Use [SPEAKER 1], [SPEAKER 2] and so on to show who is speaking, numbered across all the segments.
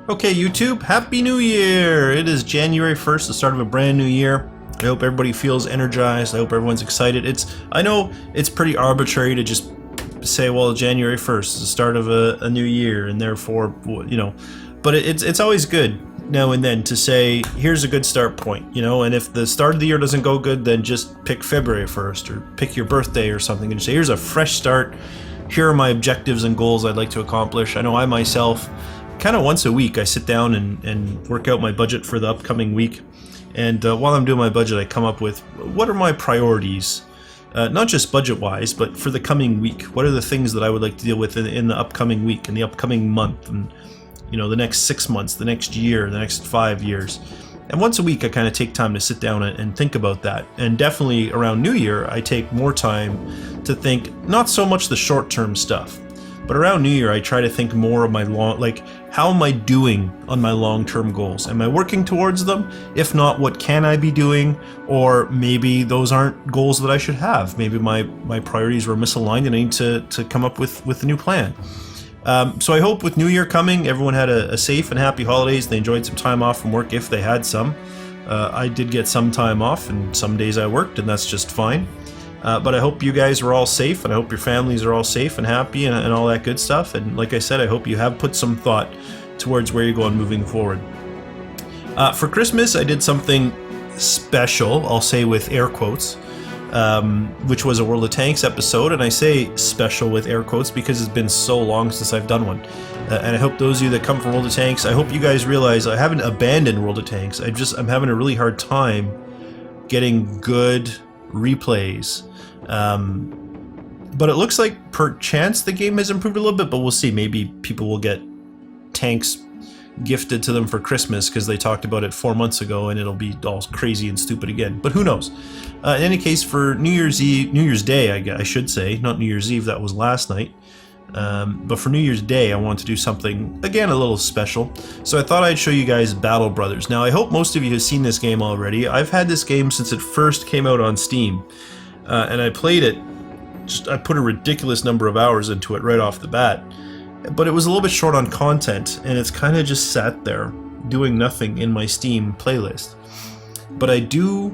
[SPEAKER 1] Okay, YouTube, Happy New Year! It is January 1st, the start of a brand new year. I hope everybody feels energized. I hope everyone's excited. I know it's pretty arbitrary to just say, well, January 1st is the start of a new year, and therefore, you know, but it's always good now and then to say, here's a good start point, you know, and if the start of the year doesn't go good, then just pick February 1st or pick your birthday or something and say, here's a fresh start. Here are my objectives and goals I'd like to accomplish. I know I myself, kind of once a week, I sit down and work out my budget for the upcoming week. And while I'm doing my budget, I come up with what are my priorities, not just budget-wise, but for the coming week. What are the things that I would like to deal with in the upcoming week, in the upcoming month, and you know, the next 6 months, the next year, the next 5 years. And once a week, I kind of take time to sit down and think about that. And definitely around New Year, I take more time to think not so much the short-term stuff, but around New Year, I try to think more of my how am I doing on my long-term goals? Am I working towards them? If not, what can I be doing? Or maybe those aren't goals that I should have. Maybe my priorities were misaligned and I need to come up with a new plan. So I hope with New Year coming, everyone had a safe and happy holidays. They enjoyed some time off from work if they had some. I did get some time off, and some days I worked, and that's just fine. But I hope you guys are all safe, and I hope your families are all safe and happy and all that good stuff. And like I said, I hope you have put some thought towards where you're going moving forward. For Christmas, I did something special, I'll say with air quotes, which was a World of Tanks episode. And I say special with air quotes because it's been so long since I've done one. And I hope those of you that come from World of Tanks, I hope you guys realize I haven't abandoned World of Tanks. I'm having a really hard time getting good replays. But it looks like perchance the game has improved a little bit, but we'll see. Maybe people will get tanks gifted to them for Christmas because they talked about it 4 months ago, and it'll be all crazy and stupid again. But who knows? In any case, for New Year's Day, I should say, not New Year's Eve, that was last night. But for New Year's Day, I want to do something, again, a little special. So I thought I'd show you guys Battle Brothers. Now, I hope most of you have seen this game already. I've had this game since it first came out on Steam. And I played it, I put a ridiculous number of hours into it right off the bat. But it was a little bit short on content, and it's kind of just sat there, doing nothing in my Steam playlist. But I do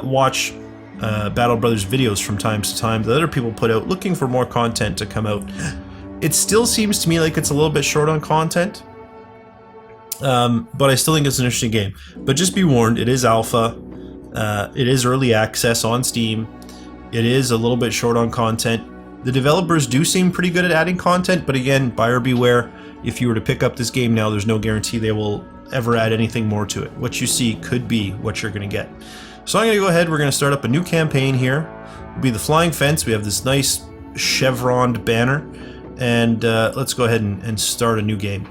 [SPEAKER 1] watch Battle Brothers videos from time to time that other people put out looking for more content to come out. It still seems to me like it's a little bit short on content, but I still think it's an interesting game. But just be warned, it is alpha, it is early access on Steam, it is a little bit short on content. The developers do seem pretty good at adding content, but again, buyer beware. If you were to pick up this game now, there's no guarantee they will ever add anything more to it. What you see could be what you're going to get. So I'm going to go ahead, we're going to start up a new campaign here. It'll be the Flying Fence. We have this nice chevroned banner, and let's go ahead and start a new game.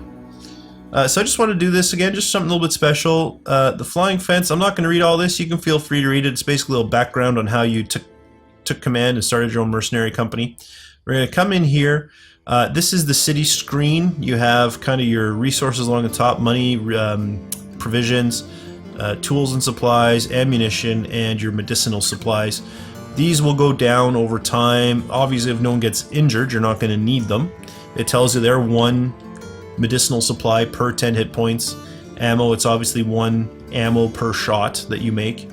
[SPEAKER 1] So I just want to do this again, just something a little bit special. The Flying Fence, I'm not going to read all this. You can feel free to read it. It's basically a little background on how you took command and started your own mercenary company. We're going to come in here. This is the city screen. You have kind of your resources along the top, money, provisions, tools and supplies, ammunition, and your medicinal supplies. These will go down over time. Obviously, if no one gets injured, you're not going to need them. It tells you there 1 medicinal supply per 10 hit points. Ammo, it's obviously 1 ammo per shot that you make.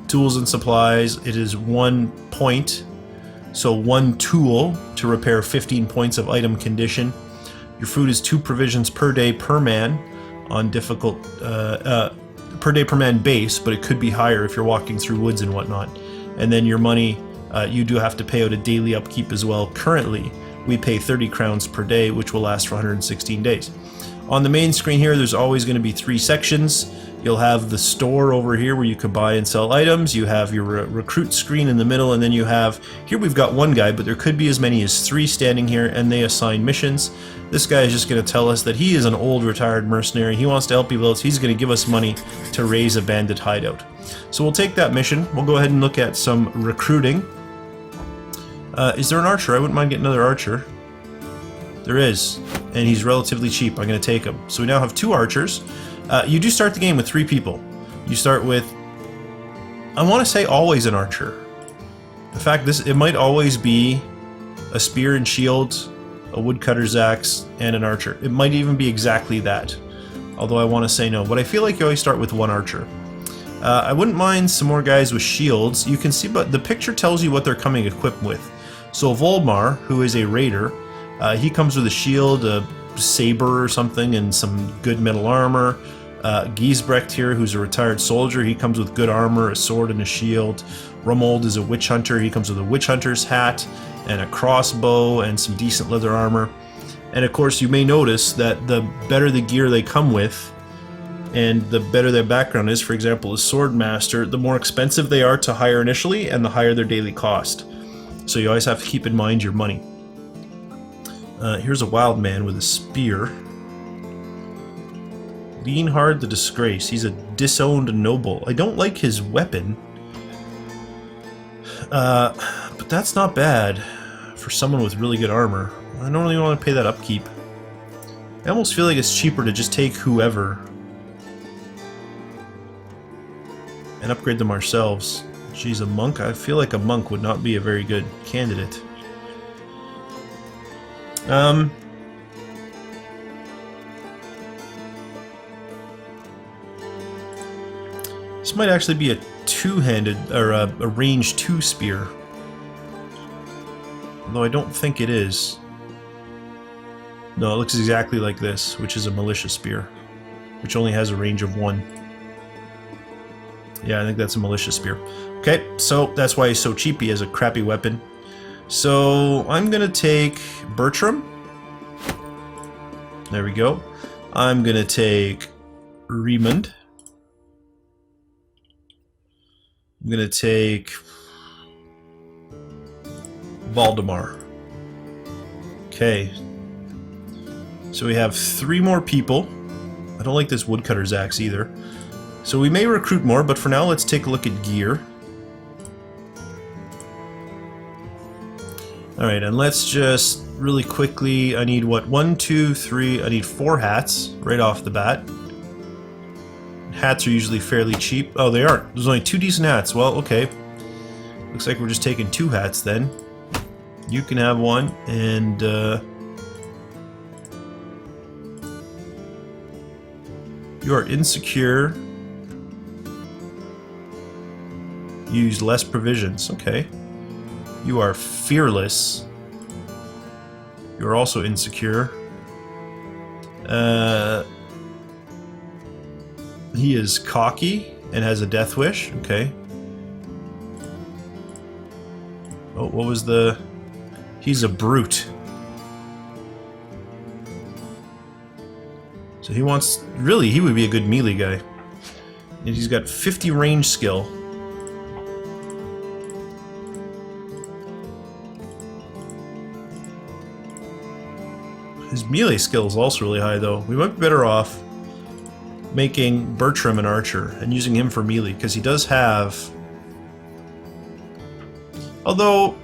[SPEAKER 1] Tools and supplies, it is 1 point, so 1 tool to repair 15 points of item condition. Your food is 2 provisions per day per man on difficult, per day per man base, but it could be higher if you're walking through woods and whatnot. And then your money, you do have to pay out a daily upkeep as well. Currently, we pay 30 crowns per day, which will last for 116 days. On the main screen here, there's always going to be 3 sections. You'll have the store over here where you can buy and sell items. You have your recruit screen in the middle, and then you have, here we've got 1 guy, but there could be as many as 3 standing here, and they assign missions. This guy is just going to tell us that he is an old retired mercenary. He wants to help people out, so he's going to give us money to raise a bandit hideout. So we'll take that mission. We'll go ahead and look at some recruiting. Is there an archer? I wouldn't mind getting another archer. There is, and he's relatively cheap. I'm going to take him. So we now have 2 archers. You do start the game with 3 people. You start with, I want to say always an archer. In fact, it might always be a spear and shield, a woodcutter's axe, and an archer. It might even be exactly that. Although I want to say no, but I feel like you always start with one archer. I wouldn't mind some more guys with shields. You can see, but the picture tells you what they're coming equipped with. So Volmar, who is a raider, he comes with a shield, a saber or something, and some good metal armor. Giesbrecht here, who's a retired soldier, he comes with good armor, a sword and a shield. Rumold is a witch hunter, he comes with a witch hunter's hat and a crossbow and some decent leather armor. And of course you may notice that the better the gear they come with, and the better their background is, for example a swordmaster, the more expensive they are to hire initially and the higher their daily cost. So you always have to keep in mind your money. Here's a wild man with a spear. Leanhard the Disgrace. He's a disowned noble. I don't like his weapon. But that's not bad for someone with really good armor. I don't really want to pay that upkeep. I almost feel like it's cheaper to just take whoever and upgrade them ourselves. She's a monk. I feel like a monk would not be a very good candidate. This might actually be a two-handed, or a range 2 spear. Although I don't think it is. No, it looks exactly like this, which is a militia spear, which only has a range of 1. Yeah, I think that's a militia spear. Okay, so that's why he's so cheap. He has a crappy weapon. So I'm gonna take Bertram. There we go. I'm gonna take Riemund. I'm gonna take Valdemar. Okay. So we have 3 more people. I don't like this woodcutter's axe either. So we may recruit more, but for now let's take a look at gear. Alright, and let's just really quickly, I need what, 1, 2, 3, I need 4 hats right off the bat. Hats are usually fairly cheap. Oh, they aren't. There's only 2 decent hats. Well, okay. Looks like we're just taking 2 hats then. You can have one, and you are insecure. Use less provisions. Okay. You are fearless. You are also insecure. He is cocky and has a death wish. Okay. Oh, what was the... He's a brute. So he wants... Really, he would be a good melee guy. And he's got 50 range skill. His melee skill is also really high, though. We might be better off making Bertram an archer and using him for melee, because he does have... Although...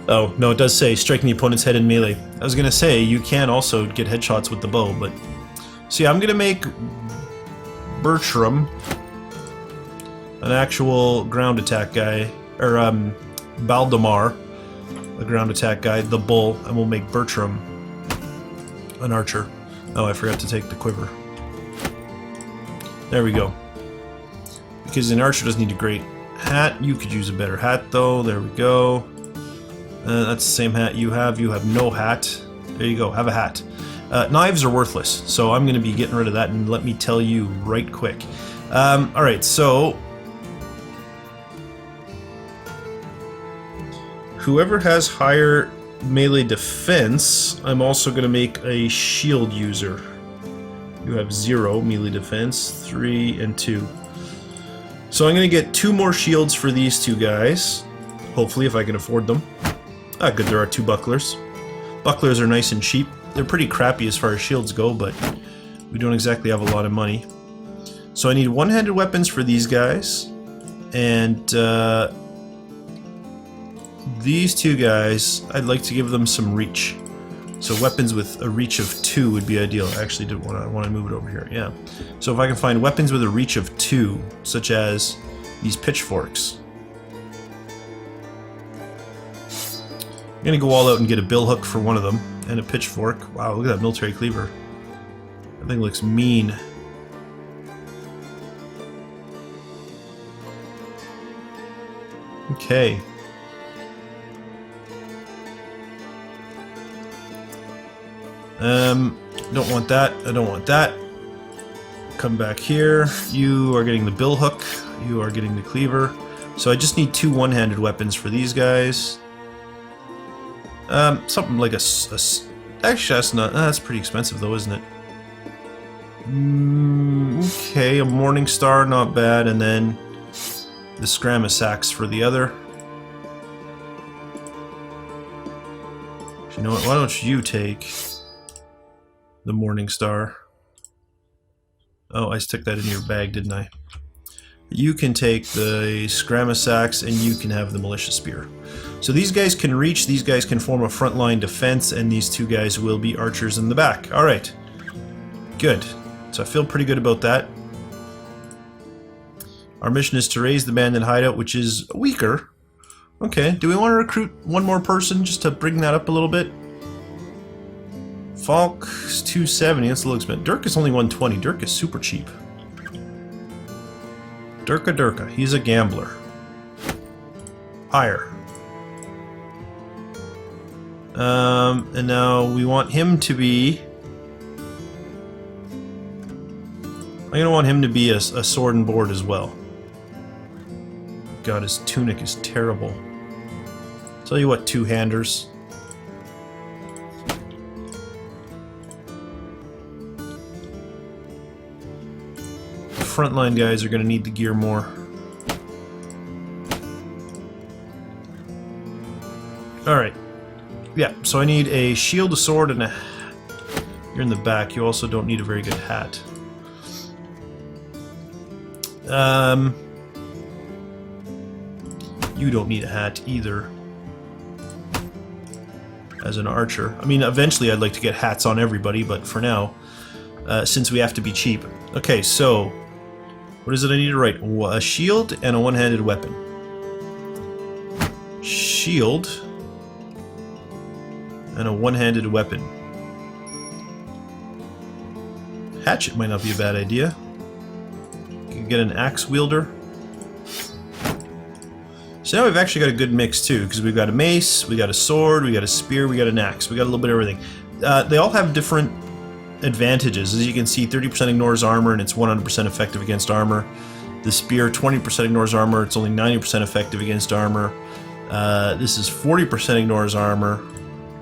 [SPEAKER 1] Oh, no, it does say striking the opponent's head in melee. I was gonna say, you can also get headshots with the bow, but... So yeah, I'm gonna make Bertram an actual ground attack guy, or Baldemar, a ground attack guy, the bull, and we'll make Bertram an archer. Oh, I forgot to take the quiver. There we go. Because an archer doesn't need a great hat. You could use a better hat, though. There we go. That's the same hat you have. You have no hat. There you go. Have a hat. Knives are worthless, so I'm going to be getting rid of that, and let me tell you right quick. Alright, so... Whoever has higher melee defense, I'm also going to make a shield user. You have 0 melee defense, 3 and 2. So I'm going to get 2 more shields for these 2 guys. Hopefully, if I can afford them. Ah, good, there are 2 bucklers. Bucklers are nice and cheap. They're pretty crappy as far as shields go, but we don't exactly have a lot of money. So I need one-handed weapons for these guys. And these 2 guys, I'd like to give them some reach. So weapons with a reach of 2 would be ideal. I actually did want to move it over here, yeah. So if I can find weapons with a reach of 2, such as these pitchforks. I'm gonna go all out and get a bill hook for one of them, and a pitchfork. Wow, look at that military cleaver. That thing looks mean. Okay. Don't want that. I don't want that. Come back here. You are getting the bill hook. You are getting the cleaver. So I just need 2 one-handed weapons for these guys. Something like actually, that's not. That's pretty expensive, though, isn't it? Okay, a Morning Star, not bad, and then the Scramasax for the other. You know what? Why don't you take the Morning Star? Oh, I stuck that in your bag, didn't I? You can take the Scramasax, and you can have the Militia Spear. So these guys can reach, these guys can form a frontline defense, and these 2 guys will be archers in the back. Alright. Good. So I feel pretty good about that. Our mission is to raise the abandoned hideout, which is weaker. Okay, do we want to recruit one more person just to bring that up a little bit? Falk's 270, that's a little expensive. Dirk is only 120. Dirk is super cheap. Durka, he's a gambler. Higher. And now we want him to be... I'm gonna want him to be a sword and board as well. God, his tunic is terrible. Tell you what, 2-handers. Frontline guys are going to need the gear more. Alright. Yeah, so I need a shield, a sword, and a... You're in the back. You also don't need a very good hat. You don't need a hat either. As an archer. I mean, eventually I'd like to get hats on everybody, but for now, since we have to be cheap. Okay, so... What is it I need to write? A shield and a one-handed weapon. Shield and a one-handed weapon. Hatchet might not be a bad idea. You can get an axe wielder. So now we've actually got a good mix too, because we've got a mace, we got a sword, we got a spear, we got an axe. We got a little bit of everything. They all have different advantages. As you can see, 30% ignores armor and it's 100% effective against armor. The spear, 20% ignores armor, it's only 90% effective against armor. This is 40% ignores armor,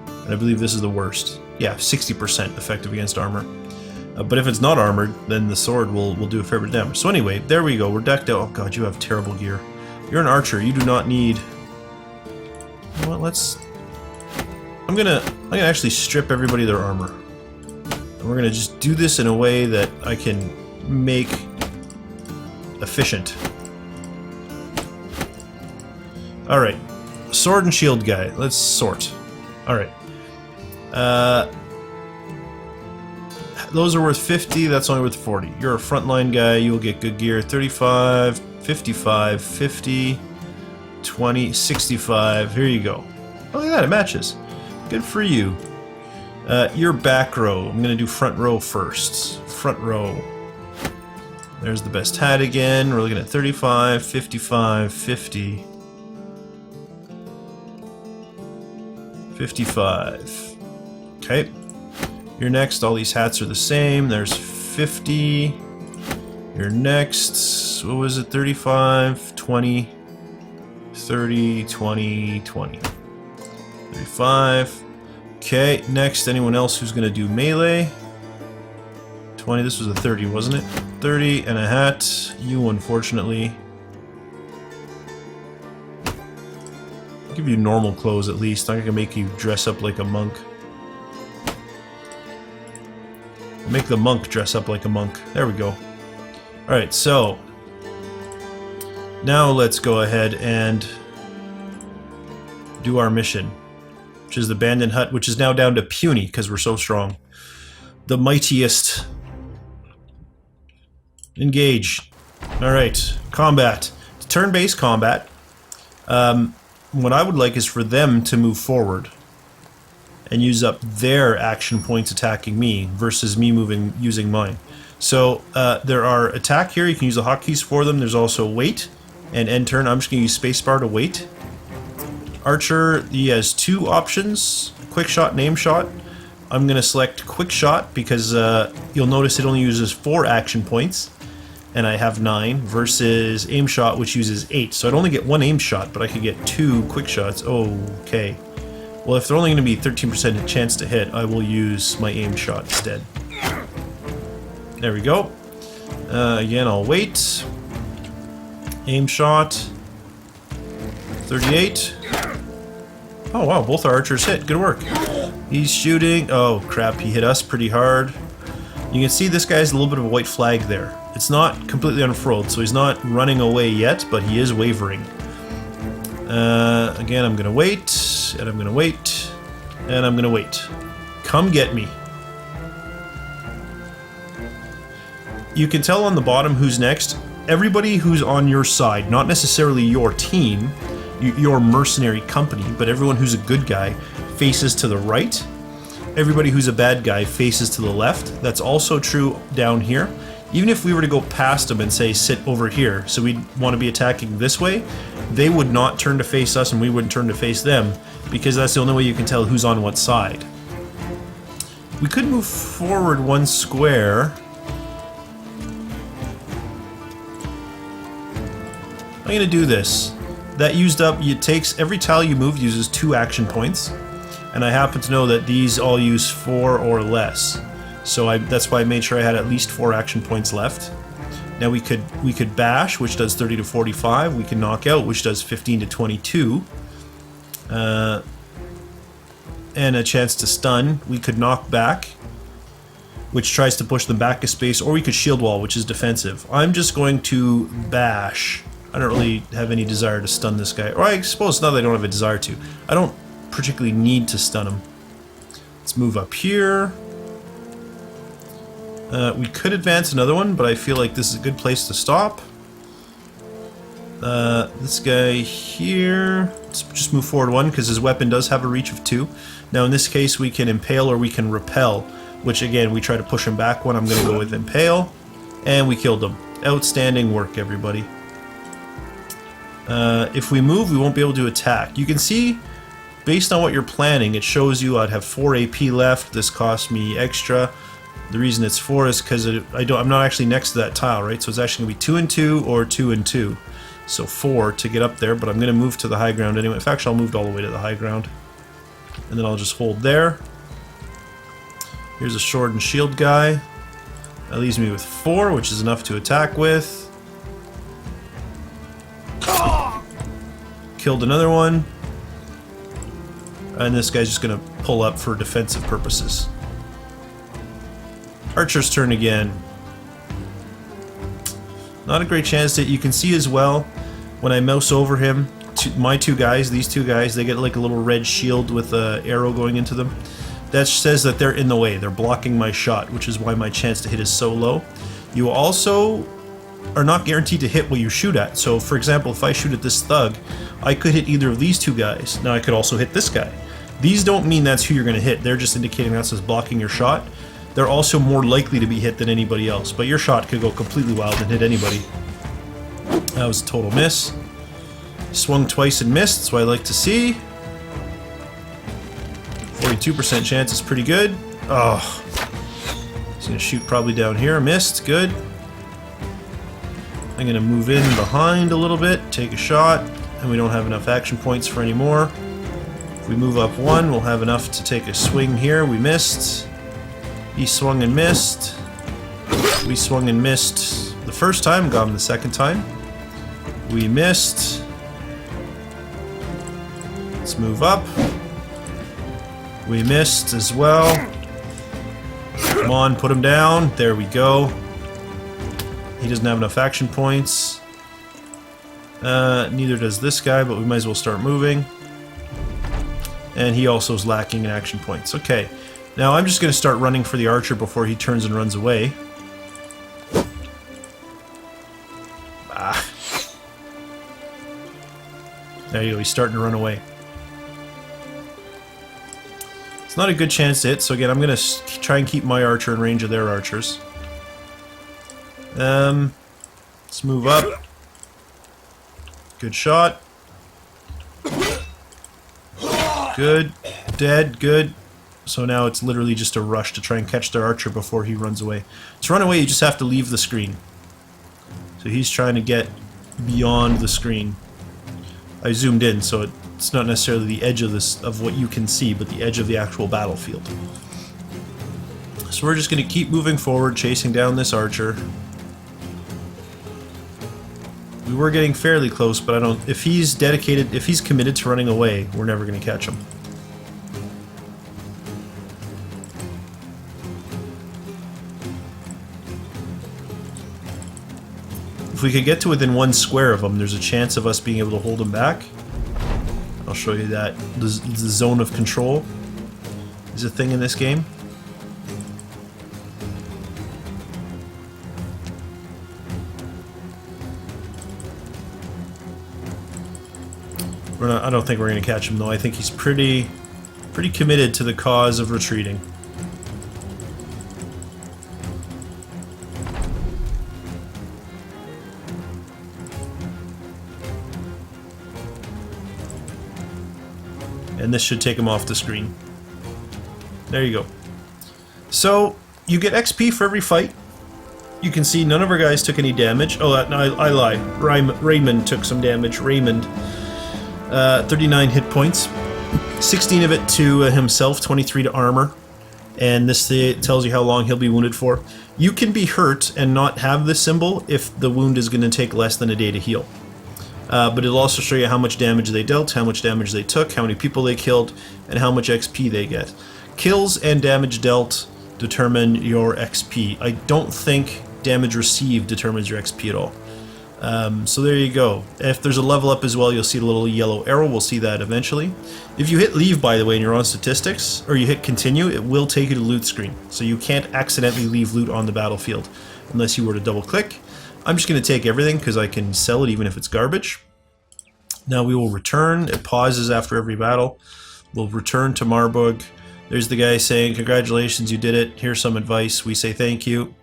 [SPEAKER 1] and I believe this is the worst. Yeah, 60% effective against armor. But if it's not armored, then the sword will do a fair bit of damage. So anyway, there we go, we're decked out. Oh god, you have terrible gear. You're an archer, you do not need... You know what, I'm gonna actually strip everybody their armor. And we're gonna just do this in a way that I can make efficient. Alright. Sword and shield guy. Let's sort. Alright. Those are worth 50, that's only worth 40. You're a frontline guy, you will get good gear. 35, 55, 50, 20, 65. Here you go. Oh, look at that, it matches. Good for you. Your back row. I'm gonna do front row first. Front row. There's the best hat again. We're looking at 35, 55, 50. 55. Okay. You're next. All these hats are the same. There's 50. You're next. What was it? 35, 20, 30, 20, 20. 35. Okay, next, anyone else who's going to do melee? 20, this was a 30, wasn't it? 30 and a hat. You, unfortunately. I'll give you normal clothes at least. I'm not going to make you dress up like a monk. Make the monk dress up like a monk. There we go. Alright, so... Now let's go ahead and do our mission. Which is the abandoned hut, which is now down to puny, because we're so strong. The mightiest. Engage. Alright, combat. Turn-based combat. what I would like is for them to move forward and use up their action points attacking me versus me moving using mine. So there are attack here. You can use the hotkeys for them. There's also wait and end turn. I'm just going to use spacebar to wait. Archer, he has two options, quick shot and aim shot. I'm going to select quick shot because you'll notice it only uses 4 action points and I have 9 versus aim shot which uses 8. So I'd only get 1 aim shot, but I could get 2 quick shots. Okay. Well, if they're only going to be 13% chance to hit, I will use my aim shot instead. There we go. Again, I'll wait. Aim shot. 38. Oh wow, both our archers hit. Good work. He's shooting. Oh crap, he hit us pretty hard. You can see this guy has a little bit of a white flag there. It's not completely unfurled, so he's not running away yet, but he is wavering. Again, I'm gonna wait, and I'm gonna wait, and I'm gonna wait. Come get me. You can tell on the bottom who's next. Everybody who's on your side, not necessarily your team, your mercenary company, but everyone who's a good guy faces to the right. Everybody who's a bad guy faces to the left. That's also true down here. Even if we were to go past them and say sit over here, so we'd want to be attacking this way, they would not turn to face us and we wouldn't turn to face them, because that's the only way you can tell who's on what side. We could move forward 1 square. I'm going to do this. That used up, it takes, every tile you move uses 2 action points, and I happen to know that these all use 4 or less. So that's why I made sure I had at least 4 action points left. Now we could bash, which does 30 to 45. We can knock out, which does 15 to 22. And a chance to stun. We could knock back, which tries to push them back a space, or we could shield wall, which is defensive. I'm just going to bash. I don't really have any desire to stun this guy. Or I suppose now that I don't have a desire to. I don't particularly need to stun him. Let's move up here. We could advance another one, but I feel like this is a good place to stop. This guy here, let's just move forward 1 because his weapon does have a reach of 2. Now in this case we can impale or we can repel, which again we try to push him back 1. I'm going to go with impale, and we killed him. Outstanding work, everybody. If we move, we won't be able to attack. You can see, based on what you're planning, it shows you I'd have 4 AP left. This cost me extra. The reason it's 4 is because I'm not actually next to that tile, right? So it's actually going to be 2 and 2 or 2 and 2. So 4 to get up there, but I'm going to move to the high ground anyway. In fact, I'll move all the way to the high ground. And then I'll just hold there. Here's a sword and shield guy. That leaves me with 4, which is enough to attack with. Killed another one. And this guy's just going to pull up for defensive purposes. Archer's turn again. Not a great chance that you can see as well when I mouse over him. My 2 guys, these 2 guys, they get like a little red shield with an arrow going into them. That says that they're in the way. They're blocking my shot, which is why my chance to hit is so low. You also are not guaranteed to hit what you shoot at. So for example, if I shoot at this thug, I could hit either of these 2 guys. Now I could also hit this guy. These don't mean that's who you're going to hit. They're just indicating that's what's blocking your shot. They're also more likely to be hit than anybody else, but your shot could go completely wild and hit anybody. That was a total miss. Swung twice and missed, that's what I like to see. 42% chance is pretty good. Oh. He's going to shoot probably down here. Missed. Good. I'm going to move in behind a little bit, take a shot, and we don't have enough action points for any more. If we move up 1, we'll have enough to take a swing here. We missed. He swung and missed. We swung and missed the first time, got him the second time. We missed. Let's move up. We missed as well. Come on, put him down. There we go. He doesn't have enough action points. Neither does this guy, but we might as well start moving. And he also is lacking in action points. Okay. Now I'm just going to start running for the archer before he turns and runs away. There you go, he's starting to run away. It's not a good chance to hit, so again, I'm going to try and keep my archer in range of their archers. Let's move up. Good shot. Good. Dead. Good. So now it's literally just a rush to try and catch their archer before he runs away. To run away, you just have to leave the screen. So he's trying to get beyond the screen. I zoomed in, so it's not necessarily the edge of what you can see, but the edge of the actual battlefield. So we're just going to keep moving forward, chasing down this archer. We were getting fairly close, but I don't... If he's dedicated, if he's committed to running away, we're never going to catch him. If we could get to within 1 square of him, there's a chance of us being able to hold him back. I'll show you that. The zone of control is a thing in this game. I don't think we're going to catch him, though. I think he's pretty committed to the cause of retreating. And this should take him off the screen. There you go. So, you get XP for every fight. You can see none of our guys took any damage. Oh, no, I lie. Raymond took some damage. Raymond. 39 hit points. 16 of it to himself, 23 to armor. And this tells you how long he'll be wounded for. You can be hurt and not have this symbol if the wound is going to take less than a day to heal. But it'll also show you how much damage they dealt, how much damage they took, how many people they killed, and how much XP they get. Kills and damage dealt determine your XP. I don't think damage received determines your XP at all. So there you go. If there's a level up as well, you'll see a little yellow arrow. We'll see that eventually. If you hit leave, by the way, and you're on statistics, or you hit continue, it will take you to loot screen. So you can't accidentally leave loot on the battlefield unless you were to double click. I'm just going to take everything because I can sell it even if it's garbage. Now we will return. It pauses after every battle. We'll return to Marburg. There's the guy saying, congratulations, you did it. Here's some advice. We say thank you.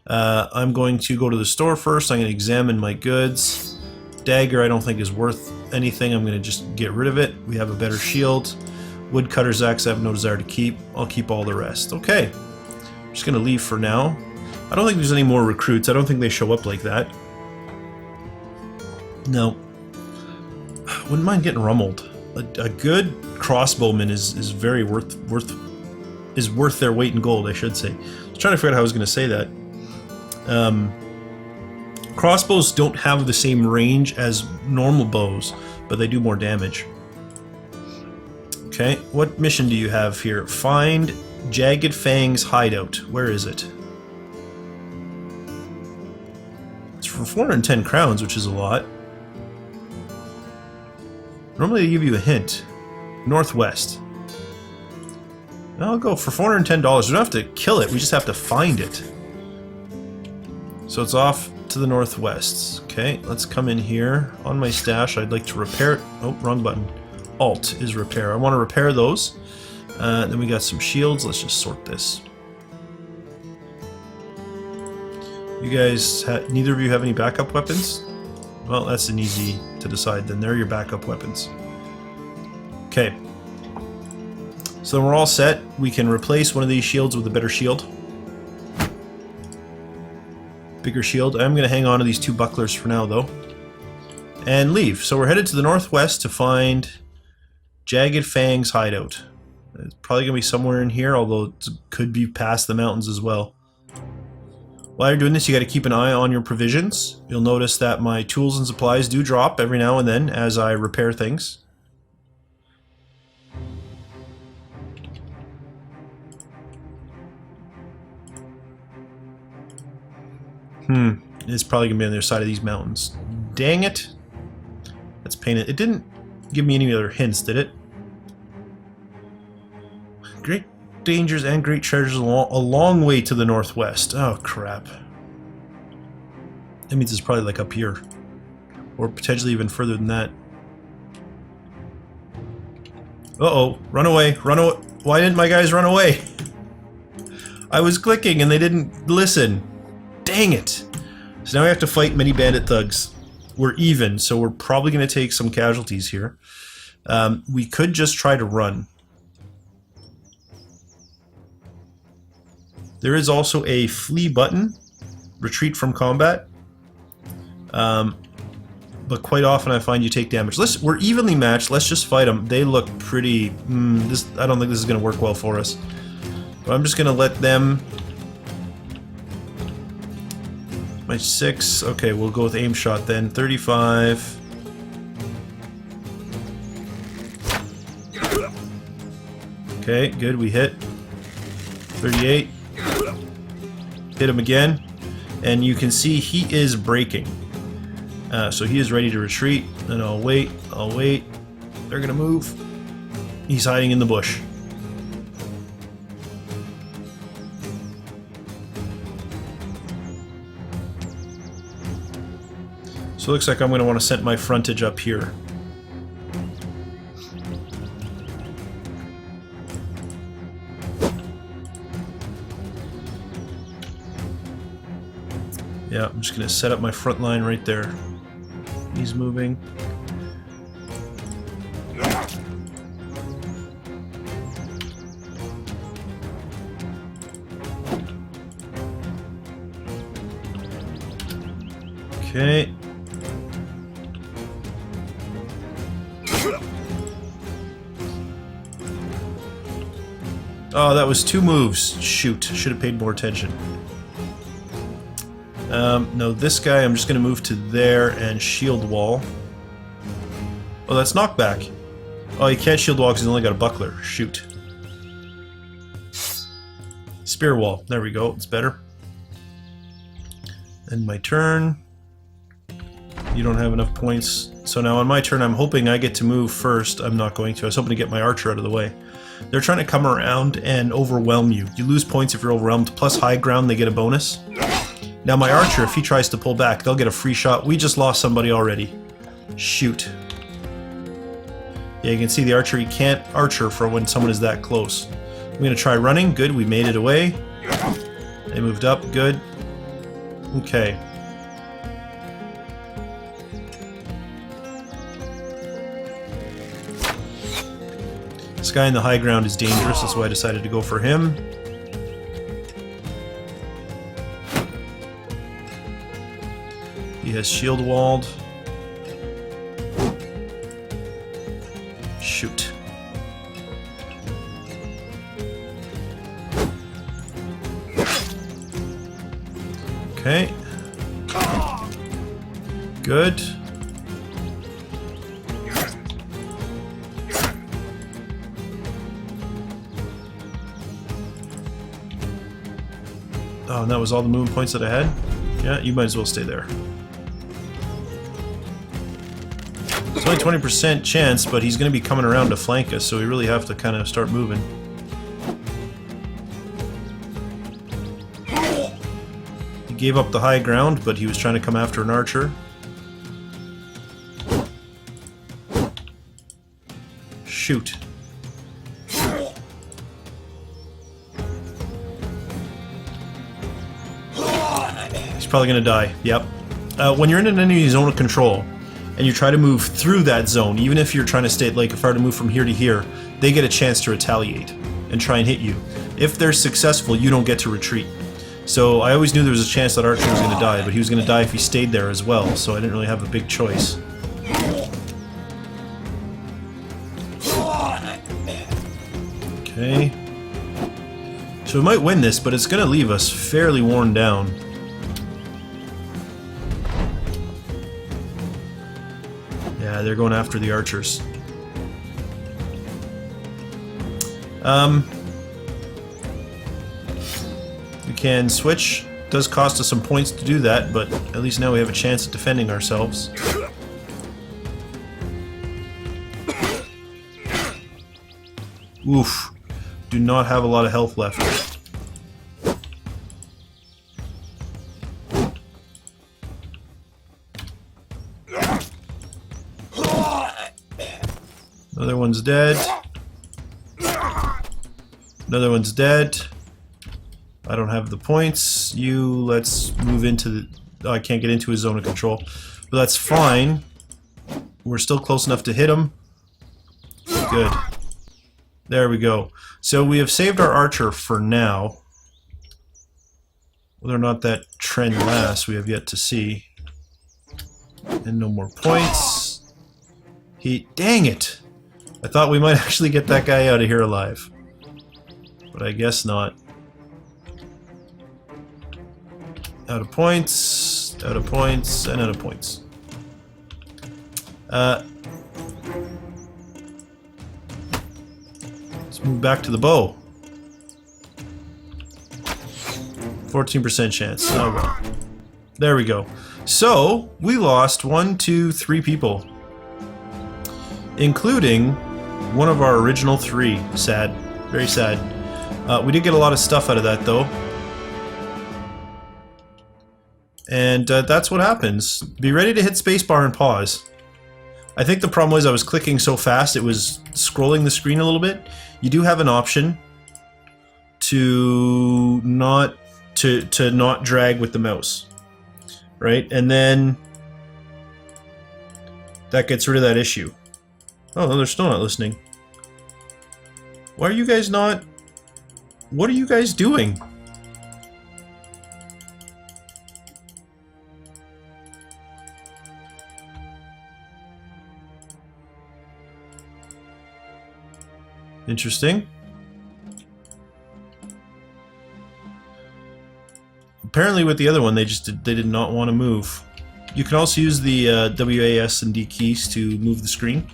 [SPEAKER 1] I'm going to go to the store first. I'm going to examine my goods. Dagger I don't think is worth anything. I'm going to just get rid of it. We have a better shield. Woodcutter's axe I have no desire to keep. I'll keep all the rest. Okay. I'm just going to leave for now. I don't think there's any more recruits. I don't think they show up like that. No. Wouldn't mind getting rumbled. A good crossbowman is very worth their weight in gold, I should say. I was trying to figure out how I was going to say that. Crossbows don't have the same range as normal bows, but they do more damage. Okay, what mission do you have here? Find Jagged Fang's hideout. Where is it? It's for 410 crowns, which is a lot. Normally they give you a hint. Northwest. I'll go for $410. We don't have to kill it, we just have to find it. So it's off to the northwest. Okay, let's come in here. On my stash, I'd like to repair it. Oh, wrong button. Alt is repair. I want to repair those. Then we got some shields. Let's just sort this. You guys, neither of you have any backup weapons? Well, that's an easy to decide. Then they're your backup weapons. Okay. So then we're all set. We can replace one of these shields with a better shield. Bigger shield. I'm going to hang on to these 2 bucklers for now, though. And leave. So we're headed to the northwest to find Jagged Fang's hideout. It's probably going to be somewhere in here, although it could be past the mountains as well. While you're doing this, you got to keep an eye on your provisions. You'll notice that my tools and supplies do drop every now and then as I repair things. It's probably going to be on the other side of these mountains. Dang it. That's painted. It didn't give me any other hints, did it? Great dangers and great treasures a long way to the northwest. Oh, crap. That means it's probably like up here. Or potentially even further than that. Uh-oh, run away, run away. Why didn't my guys run away? I was clicking and they didn't listen. Dang it. So now we have to fight many bandit thugs. We're even, so we're probably going to take some casualties here. We could just try to run. There is also a flee button, retreat from combat. But quite often I find you take damage. We're evenly matched. Let's just fight them. They look pretty... I don't think this is going to work well for us. But I'm just going to let them... My 6. Okay, we'll go with aim shot then. 35. Okay, good. We hit. 38. Hit him again. And you can see he is breaking. So he is ready to retreat. And I'll wait. I'll wait. They're gonna move. He's hiding in the bush. So it looks like I'm going to want to set my frontage up here. Yeah, I'm just going to set up my front line right there. He's moving. Okay. Oh, that was 2 moves. Shoot, should have paid more attention. No, this guy I'm just going to move to there and shield wall. Oh, that's knockback. Oh, he can't shield wall because he's only got a buckler. Shoot. Spear wall. There we go. It's better. And my turn. You don't have enough points. So now on my turn, I'm hoping I get to move first. I'm not going to. I was hoping to get my archer out of the way. They're trying to come around and overwhelm you. You lose points if you're overwhelmed. Plus high ground, they get a bonus. Now my archer, if he tries to pull back, they'll get a free shot. We just lost somebody already. Shoot. Yeah, you can see the archer, he can't archer for when someone is that close. I'm going to try running. Good, we made it away. They moved up. Good. Okay. This guy in the high ground is dangerous, that's why I decided to go for him. He has shield walled. Shoot. Okay. Good. Oh, and that was all the movement points that I had? Yeah, you might as well stay there. It's only 20% chance, but he's going to be coming around to flank us, so we really have to kind of start moving. He gave up the high ground, but he was trying to come after an archer. Shoot. He's probably going to die. Yep. When you're in an enemy zone of control, and you try to move through that zone, even if you're trying to stay, like if I were to move from here to here, they get a chance to retaliate and try and hit you. If they're successful, you don't get to retreat. So I always knew there was a chance that Archer was going to die, but he was going to die if he stayed there as well, so I didn't really have a big choice. Okay. So we might win this, but it's going to leave us fairly worn down. Yeah, they're going after the archers. We can switch. It does cost us some points to do that, but at least now we have a chance at defending ourselves. Oof. Do not have a lot of health left. Another one's dead. Another one's dead. I don't have the points. Let's move into the... Oh, I can't get into his zone of control. But that's fine. We're still close enough to hit him. Good. There we go. So we have saved our archer for now. Whether or not that trend lasts, we have yet to see. And no more points. Dang it! I thought we might actually get that guy out of here alive. But I guess not. Out of points, and out of points. Let's move back to the bow. 14% chance. Oh well. There we go. So, we lost 1, 2, 3 people. Including one of our original 3. Sad. Very sad. We did get a lot of stuff out of that, though. And that's what happens. Be ready to hit spacebar and pause. I think the problem was I was clicking so fast it was scrolling the screen a little bit. You do have an option to not drag with the mouse, right? And then that gets rid of that issue. Oh no, they're still not listening. Why are you guys not? What are you guys doing? Interesting. Apparently with the other one they did not want to move. You can also use the WAS and D keys to move the screen.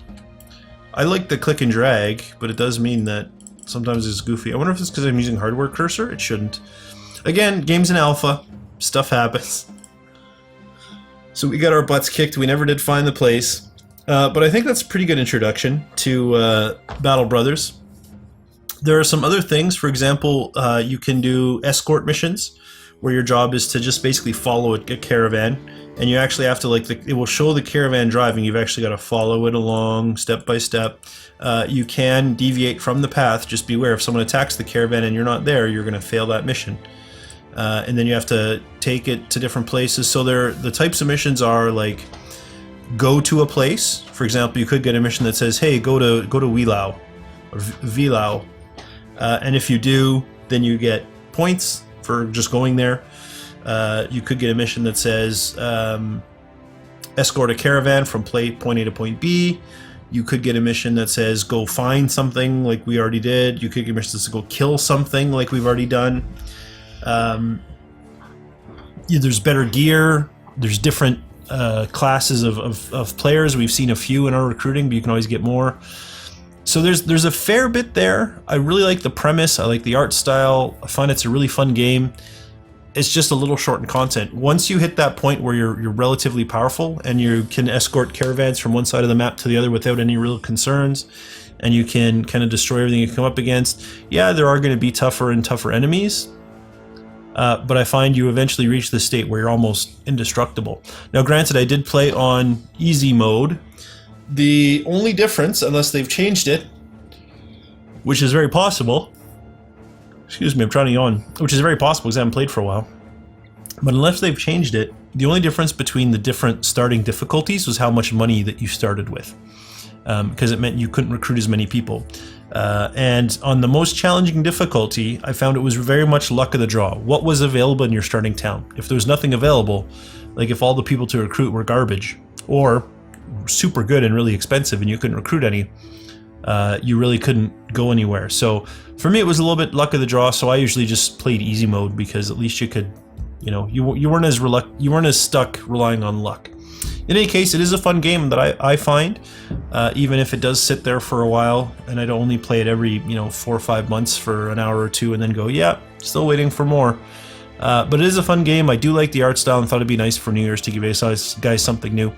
[SPEAKER 1] I like the click and drag, but it does mean that sometimes it's goofy. I wonder if it's because I'm using hardware cursor? It shouldn't. Again, game's in alpha. Stuff happens. So we got our butts kicked. We never did find the place. But I think that's a pretty good introduction to Battle Brothers. There are some other things. For example, you can do escort missions, where your job is to just basically follow a caravan, and you actually have to, like, it will show the caravan driving. You've actually got to follow it along step by step. You can deviate from the path. Just beware, if someone attacks the caravan and you're not there, you're going to fail that mission. And then you have to take it to different places. So the types of missions are like, go to a place. For example, you could get a mission that says, hey, go to Wheelow or Vilau. And if you do, then you get points for just going there. You could get a mission that says escort a caravan from point A to point B. You could get a mission that says go find something, like we already did. You could get a mission that says go kill something, like we've already done. There's better gear. There's different classes of players. We've seen a few in our recruiting, but you can always get more. So there's a fair bit there. I really like the premise. I like the art style. I find it's a really fun game. It's just a little short in content. Once you hit that point where you're relatively powerful and you can escort caravans from one side of the map to the other without any real concerns, and you can kind of destroy everything you come up against, yeah, there are going to be tougher and tougher enemies. But I find you eventually reach the state where you're almost indestructible. Now, granted, I did play on easy mode. The only difference, unless they've changed it, which is very possible, excuse me, I'm trying to yawn, which is very possible because I haven't played for a while, but unless they've changed it, the only difference between the different starting difficulties was how much money that you started with, because it meant you couldn't recruit as many people. And on the most challenging difficulty, I found it was very much luck of the draw. What was available in your starting town? If there was nothing available, like if all the people to recruit were garbage, or super good and really expensive and you couldn't recruit any, you really couldn't go anywhere. So for me it was a little bit luck of the draw, so I usually just played easy mode because at least you could, you know, you weren't as stuck relying on luck. In any case, it is a fun game that I find, even if it does sit there for a while and I'd only play it every 4 or 5 months for an hour or two and then go, yeah, still waiting for more. But it is a fun game. I do like the art style and thought it'd be nice for New Year's to give you guys something new.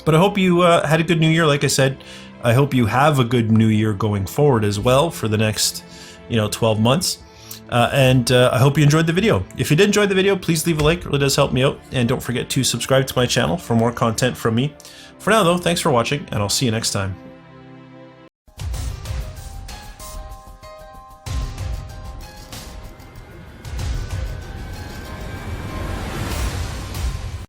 [SPEAKER 1] But I hope you had a good New Year. Like I said, I hope you have a good New Year going forward as well for the next 12 months. And I hope you enjoyed the video. If you did enjoy the video, please leave a like. It really does help me out. And don't forget to subscribe to my channel for more content from me. For now, though, thanks for watching, and I'll see you next time.